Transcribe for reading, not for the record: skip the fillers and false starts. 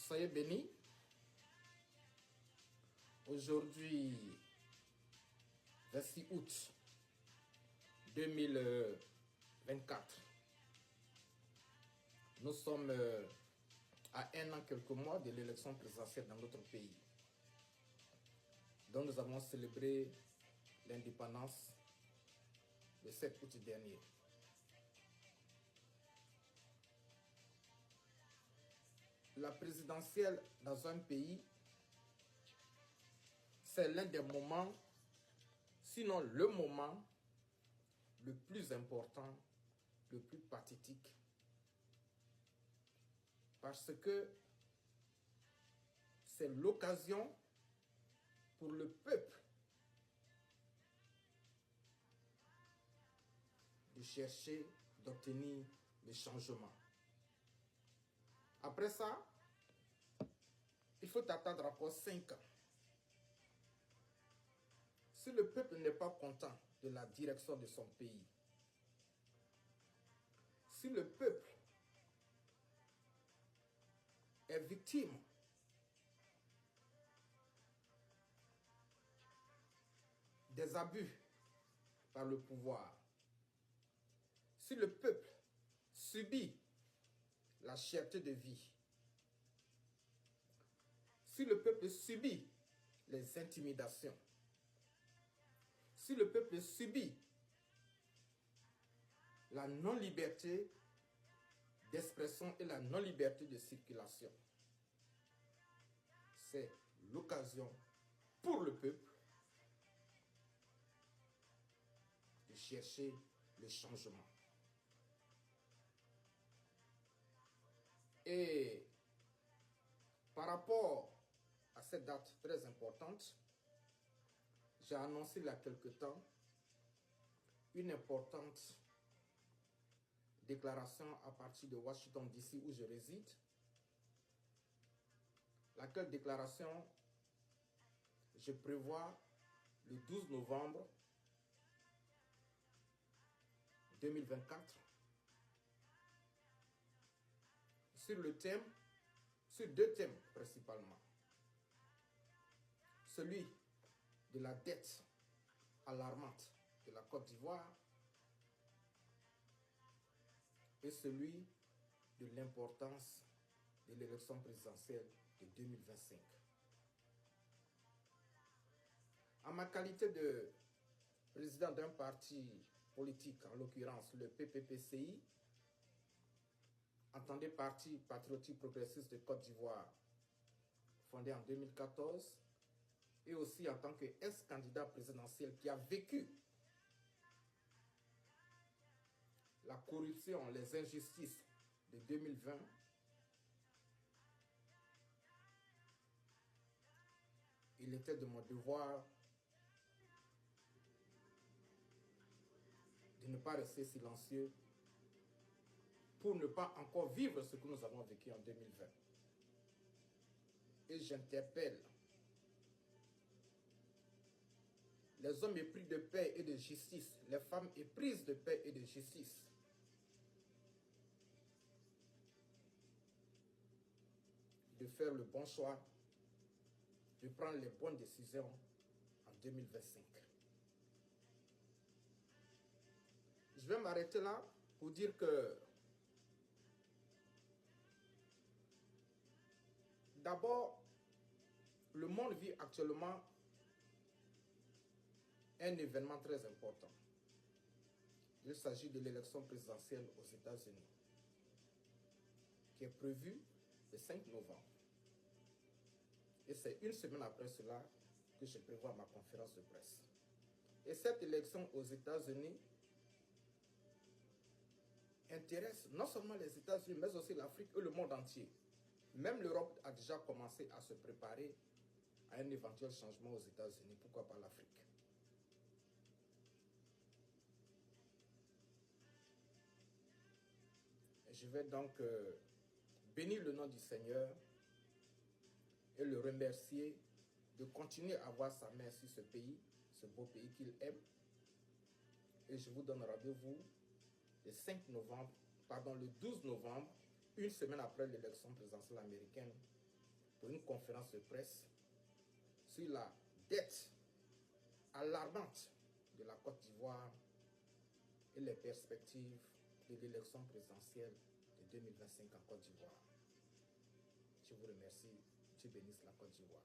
Soyez bénis. Aujourd'hui, 26 août 2024. Nous sommes à 1 an, quelques mois de l'élection présidentielle dans notre pays. Donc nous avons célébré l'indépendance le 7 août dernier. La présidentielle dans un pays, c'est l'un des moments, sinon le moment le plus important, le plus pathétique. Parce que c'est l'occasion pour le peuple de chercher, d'obtenir des changements. Après ça, il faut attendre encore 5 ans. Si le peuple n'est pas content de la direction de son pays, si le peuple est victime des abus par le pouvoir, si le peuple subit la cherté de vie, si le peuple subit les intimidations, si le peuple subit la non-liberté d'expression et la non-liberté de circulation, c'est l'occasion pour le peuple de chercher le changement. Et par rapport à cette date très importante, j'ai annoncé il y a quelque temps une importante déclaration à partir de Washington DC où je réside, laquelle déclaration je prévois le 12 novembre 2024 sur le thème, sur 2 thèmes principalement. Celui de la dette alarmante de la Côte d'Ivoire et celui de l'importance de l'élection présidentielle de 2025. En ma qualité de président d'un parti politique, en l'occurrence le PPPCI, entendez Parti patriotique progressiste de Côte d'Ivoire, fondé en 2014, et aussi en tant qu'ex-candidat présidentiel qui a vécu la corruption, les injustices de 2020, il était de mon devoir de ne pas rester silencieux pour ne pas encore vivre ce que nous avons vécu en 2020. Et j'interpelle les hommes épris de paix et de justice, les femmes éprises de paix et de justice, de faire le bon choix, de prendre les bonnes décisions en 2025. Je vais m'arrêter là pour dire que d'abord, le monde vit actuellement un événement très important. Il s'agit de l'élection présidentielle aux États-Unis, qui est prévue le 5 novembre. Et c'est une semaine après cela que je prévois ma conférence de presse. Et cette élection aux États-Unis intéresse non seulement les États-Unis, mais aussi l'Afrique et le monde entier. Même l'Europe a déjà commencé à se préparer à un éventuel changement aux États-Unis. Pourquoi pas l'Afrique? Je vais donc bénir le nom du Seigneur et le remercier de continuer à avoir sa main sur ce pays, ce beau pays qu'il aime. Et je vous donne rendez-vous le 12 novembre, une semaine après l'élection présidentielle américaine, pour une conférence de presse sur la dette alarmante de la Côte d'Ivoire et les perspectives de l'élection présidentielle de 2025 en Côte d'Ivoire. Je vous remercie. Dieu bénisse la Côte d'Ivoire.